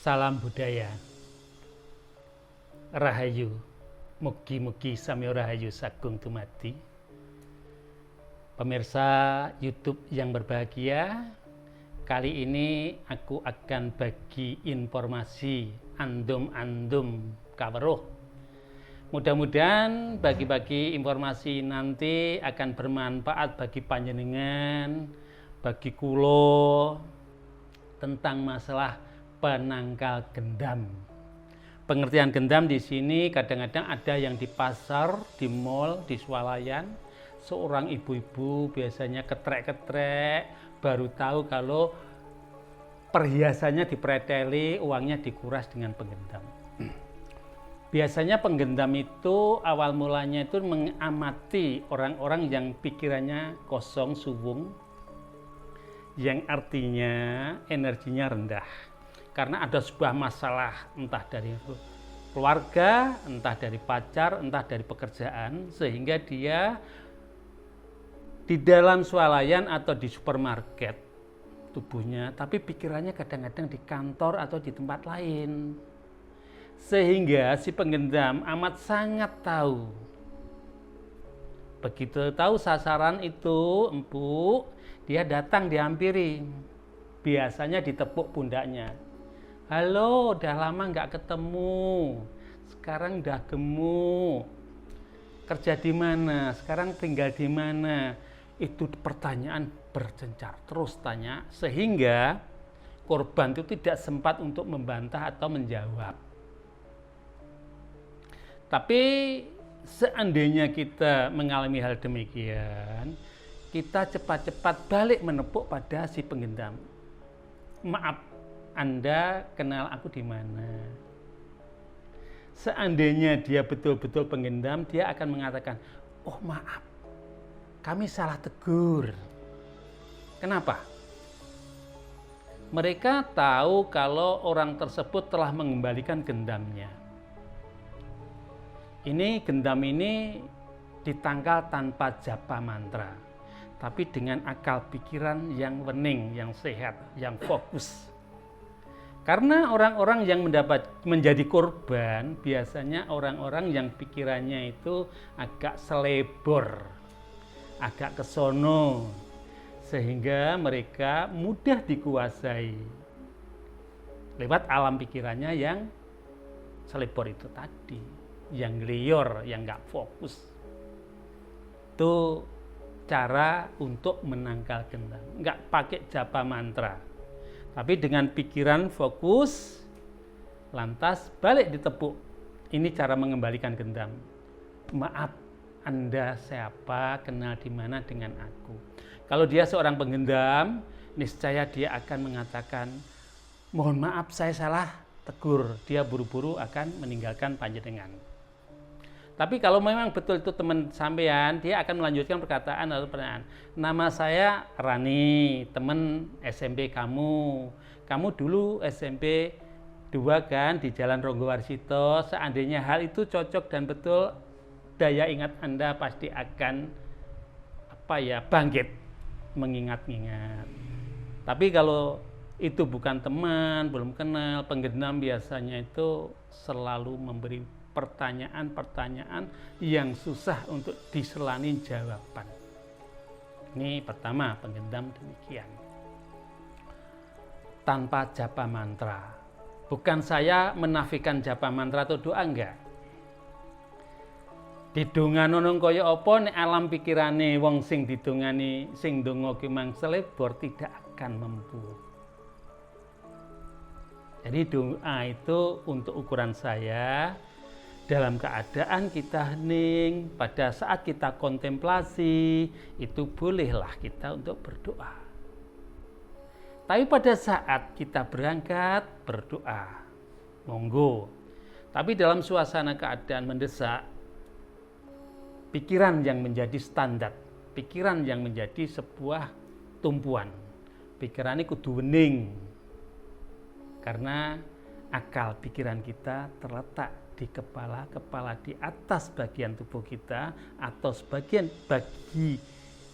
Salam budaya. Rahayu. Mugi-mugi sami rahayu sagung dumadi. Pemirsa YouTube yang berbahagia, kali ini aku akan bagi informasi andum-andum kaweruh. Mudah-mudahan bagi-bagi informasi nanti akan bermanfaat bagi panjenengan, bagi kulo tentang masalah penangkal gendam. Pengertian gendam di sini kadang-kadang ada yang di pasar, di mall, di swalayan. Seorang ibu-ibu biasanya ketrek-ketrek baru tahu kalau perhiasannya dipreteli, uangnya dikuras dengan penggendam. Biasanya penggendam itu awal mulanya itu mengamati orang-orang yang pikirannya kosong, suwung, yang artinya energinya rendah. Karena ada sebuah masalah entah dari keluarga, entah dari pacar, entah dari pekerjaan, sehingga dia di dalam swalayan atau di supermarket tubuhnya, tapi pikirannya kadang-kadang di kantor atau di tempat lain. Sehingga si penggendam amat sangat tahu. Begitu tahu sasaran itu empuk, dia datang dihampiri. Biasanya ditepuk pundaknya. Halo, udah lama nggak ketemu. Sekarang udah gemuk. Kerja di mana? Sekarang tinggal di mana? Itu pertanyaan bercencar, terus tanya, sehingga korban itu tidak sempat untuk membantah atau menjawab. Tapi seandainya kita mengalami hal demikian, kita cepat-cepat balik menepuk pada si penggendam. Maaf, Anda kenal aku di mana? Seandainya dia betul-betul penggendam, dia akan mengatakan, oh maaf, kami salah tegur. Kenapa? Mereka tahu kalau orang tersebut telah mengembalikan gendamnya. Ini gendam ini ditangkal tanpa japa mantra, tapi dengan akal pikiran yang wening, yang sehat, yang fokus. Karena orang-orang yang menjadi korban biasanya orang-orang yang pikirannya itu agak selebor, agak kesono, sehingga mereka mudah dikuasai lewat alam pikirannya yang selebor itu tadi, yang liar, yang nggak fokus. Itu cara untuk menangkal gendam, nggak pakai japa mantra. Tapi dengan pikiran fokus, lantas balik ditepuk. Ini cara mengembalikan gendam. Maaf, Anda siapa, kenal di mana dengan aku. Kalau dia seorang penggendam, niscaya dia akan mengatakan, mohon maaf saya salah tegur. Dia buru-buru akan meninggalkan panjenengan. Tapi kalau memang betul itu teman sampean, dia akan melanjutkan perkataan atau pertanyaan. Nama saya Rani, teman SMP kamu. Kamu dulu SMP 2 kan di Jalan Ronggowarsito. Seandainya hal itu cocok dan betul, daya ingat Anda pasti akan bangkit, mengingat-ingat. Tapi kalau itu bukan teman, belum kenal, penggendam biasanya itu selalu memberi pertanyaan-pertanyaan yang susah untuk diselani jawaban. Ini pertama, penggendam demikian. Tanpa japa mantra. Bukan saya menafikan japa mantra atau doa, enggak. Didongano nang kaya apa nek alam pikirane wong sing didongani sing ndonga ki mang selebor tidak akan mampu. Jadi doa itu untuk ukuran saya. Dalam keadaan kita hening, pada saat kita kontemplasi, itu bolehlah kita untuk berdoa. Tapi pada saat kita berangkat, berdoa. Monggo. Tapi dalam suasana keadaan mendesak, pikiran yang menjadi standar, pikiran yang menjadi sebuah tumpuan. Pikiran ini kudu wening. Karena akal pikiran kita terletak di kepala di atas bagian tubuh kita, atau sebagian bagi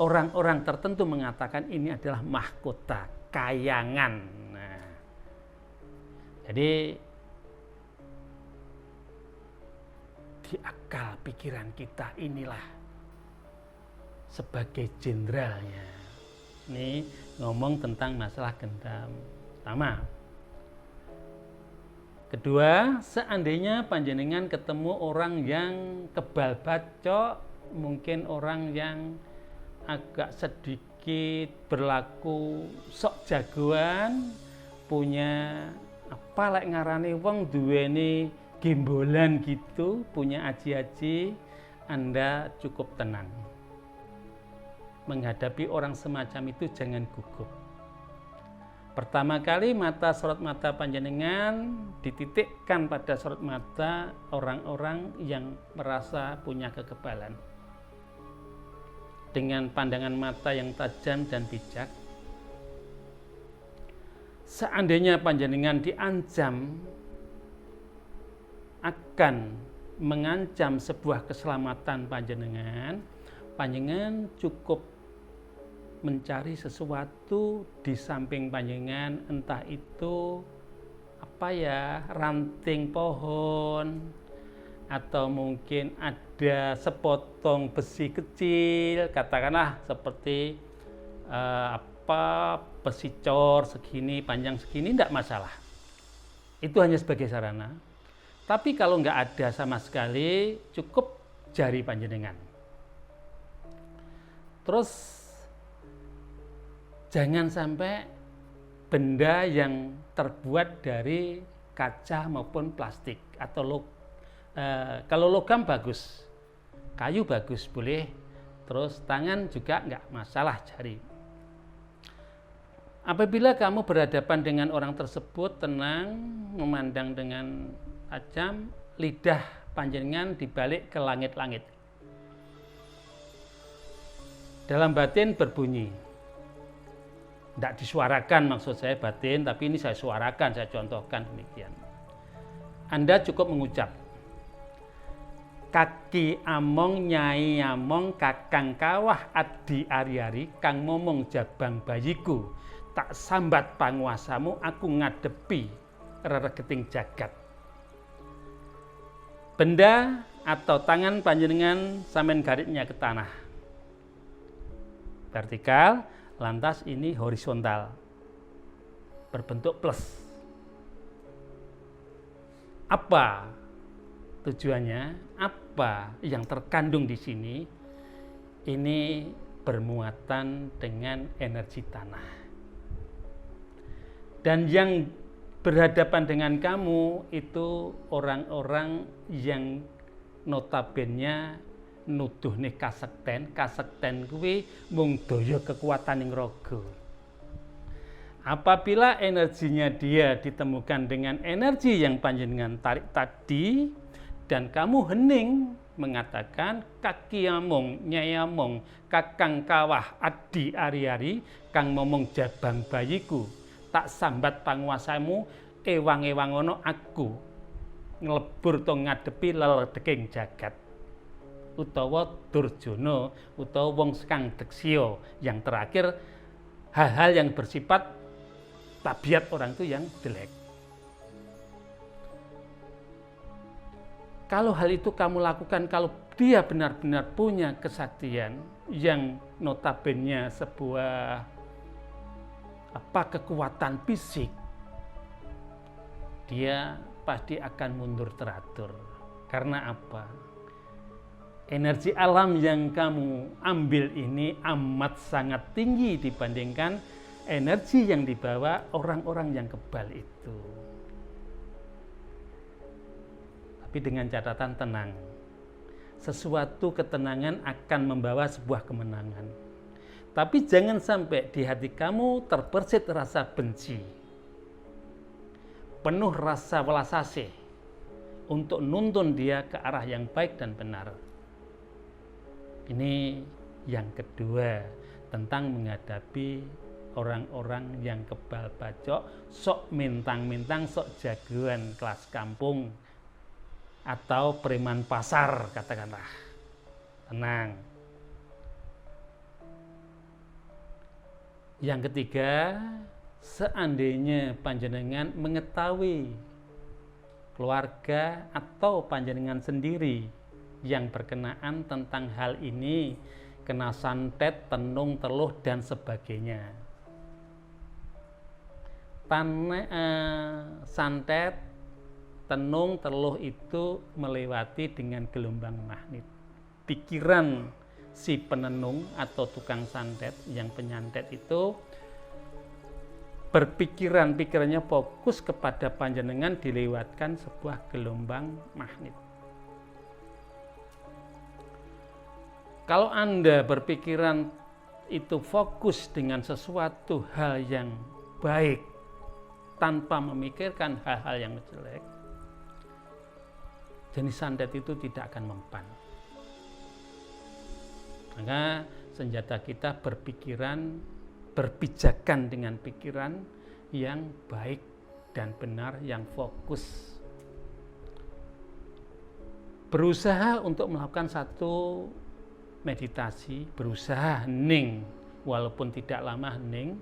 orang-orang tertentu mengatakan ini adalah mahkota, kayangan. Nah, Jadi di akal pikiran kita inilah sebagai jenderalnya. Ini ngomong tentang masalah gendam. Pertama. Kedua, seandainya panjenengan ketemu orang yang kebal bacok, mungkin orang yang agak sedikit berlaku sok jagoan, punya apa lek ngarani wong duweni gembolan gitu, punya aji-aji, Anda cukup tenang. Menghadapi orang semacam itu jangan gugup. Pertama kali sorot mata panjenengan dititikkan pada sorot mata orang-orang yang merasa punya kekebalan. Dengan pandangan mata yang tajam dan bijak. Seandainya panjenengan diancam akan mengancam sebuah keselamatan panjenengan cukup mencari sesuatu di samping panjenengan, entah itu ranting pohon, atau mungkin ada sepotong besi kecil, katakanlah seperti besi cor segini, panjang segini, tidak masalah. Itu hanya sebagai sarana. Tapi kalau nggak ada sama sekali, cukup jari panjenengan. Terus jangan sampai benda yang terbuat dari kaca maupun plastik atau kalau logam bagus, kayu bagus boleh, terus tangan juga nggak masalah, jari. Apabila kamu berhadapan dengan orang tersebut, tenang, memandang dengan tajam, lidah panjenengan dibalik ke langit-langit. Dalam batin berbunyi. Tidak disuarakan maksud saya batin, tapi ini saya suarakan, saya contohkan demikian. Anda cukup mengucap, kaki among nyai among kakang kawah adi ari-ari kang momong jabang bayiku tak sambat panguasamu aku ngadepi reregeting jagat. Benda atau tangan panjenengan sampean garitnya ke tanah. Vertikal, lantas ini horizontal, berbentuk plus. Apa tujuannya? Apa yang terkandung di sini? Ini bermuatan dengan energi tanah. Dan yang berhadapan dengan kamu itu orang-orang yang notabene nuduh nih kasekten kuwi mung daya kekuatan ing raga. Apabila energinya dia ditemukan dengan energi yang panjenengan tarik tadi dan kamu hening mengatakan kaki among nyai among kakang kawah adi ari-ari kang momong jabang bayiku tak sambat panguasamu ewang-ewang ono aku nglebur to ngadepi leledeging jagat. Utawa Durjana utawa wong kang deksya. Yang terakhir hal-hal yang bersifat tabiat orang itu yang jelek. Kalau hal itu kamu lakukan, kalau dia benar-benar punya kesaktian yang notabene sebuah kekuatan fisik, dia pasti akan mundur teratur. Karena apa? Energi alam yang kamu ambil ini amat sangat tinggi dibandingkan energi yang dibawa orang-orang yang kebal itu. Tapi dengan catatan tenang. Sesuatu ketenangan akan membawa sebuah kemenangan. Tapi jangan sampai di hati kamu terbersit rasa benci. Penuh rasa welas asih untuk nuntun dia ke arah yang baik dan benar. Ini yang kedua tentang menghadapi orang-orang yang kebal bacok, sok mintang-mintang, sok jagoan kelas kampung atau preman pasar katakanlah. Tenang. Yang ketiga, seandainya panjenengan mengetahui keluarga atau panjenengan sendiri yang berkenaan tentang hal ini, kena santet, tenung, teluh, dan sebagainya. Santet, tenung, teluh itu melewati dengan gelombang magnet. Pikiran si penenung atau tukang santet yang penyantet itu pikirannya fokus kepada panjenengan dilewatkan sebuah gelombang magnet. Kalau Anda berpikiran itu fokus dengan sesuatu hal yang baik tanpa memikirkan hal-hal yang jelek, jenis santet itu tidak akan mempan. Maka senjata kita berpijakan dengan pikiran yang baik dan benar, yang fokus. Berusaha untuk melakukan satu meditasi, berusaha hening, walaupun tidak lama hening,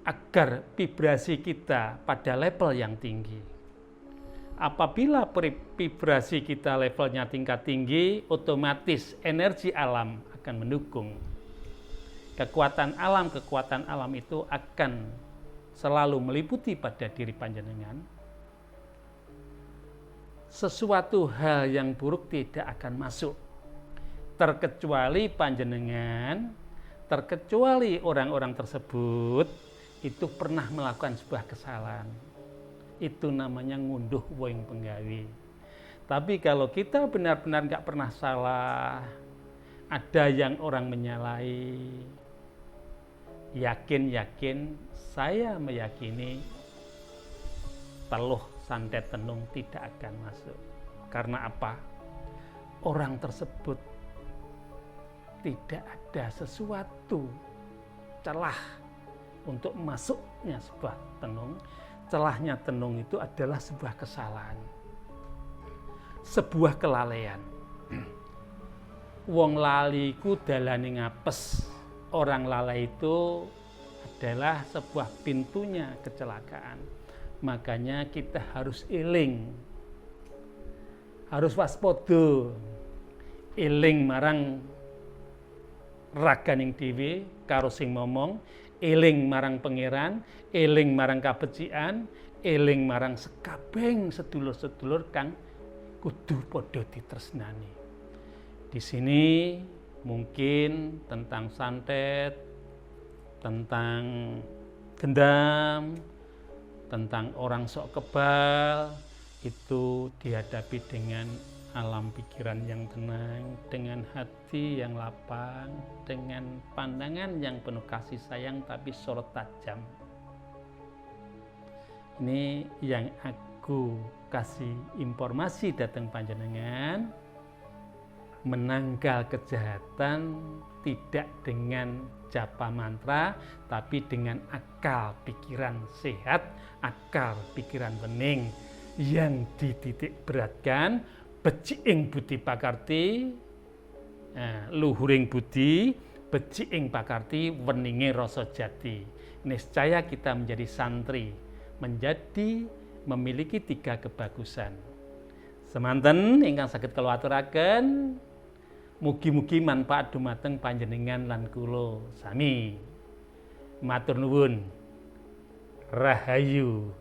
agar vibrasi kita pada level yang tinggi. Apabila vibrasi kita levelnya tingkat tinggi, otomatis energi alam akan mendukung. Kekuatan alam itu akan selalu meliputi pada diri panjenengan. Sesuatu hal yang buruk tidak akan masuk. Terkecuali panjenengan, terkecuali orang-orang tersebut itu pernah melakukan sebuah kesalahan. Itu namanya ngunduh woing penggawe. Tapi kalau kita benar-benar nggak pernah salah, ada yang orang menyalahi, yakin saya meyakini teluh, santet, tenung tidak akan masuk. Karena apa? Orang tersebut tidak ada sesuatu celah untuk masuknya sebuah tenung. Celahnya tenung itu adalah sebuah kesalahan, sebuah kelalaian. Wong lali ku dalane ngapes. Orang lalai itu adalah sebuah pintunya kecelakaan. Makanya kita harus eling, harus waspada, eling marang raganing dhewe karo sing momong, eling marang pangeran, eling marang kabecikan, eling marang sekabeng sedulur-sedulur kang kudu padha ditresnani. Di sini mungkin tentang santet, tentang gendam, tentang orang sok kebal, itu dihadapi dengan alam pikiran yang tenang, dengan hati yang lapang, dengan pandangan yang penuh kasih sayang tapi sorot tajam. Ini yang aku kasih informasi datang panjenengan. Menangkal kejahatan tidak dengan japa mantra, tapi dengan akal pikiran sehat, akal pikiran bening yang dititik beratkan, becik budi pakarti, luhuring budi, becik pakarti, weninge rasa jati. Niscaya kita menjadi santri, memiliki 3 kebagusan. Semanten ingkang saged kula aturaken, mugi-mugi manfaat dumateng panjenengan lan kula sami. Matur nuwun. Rahayu.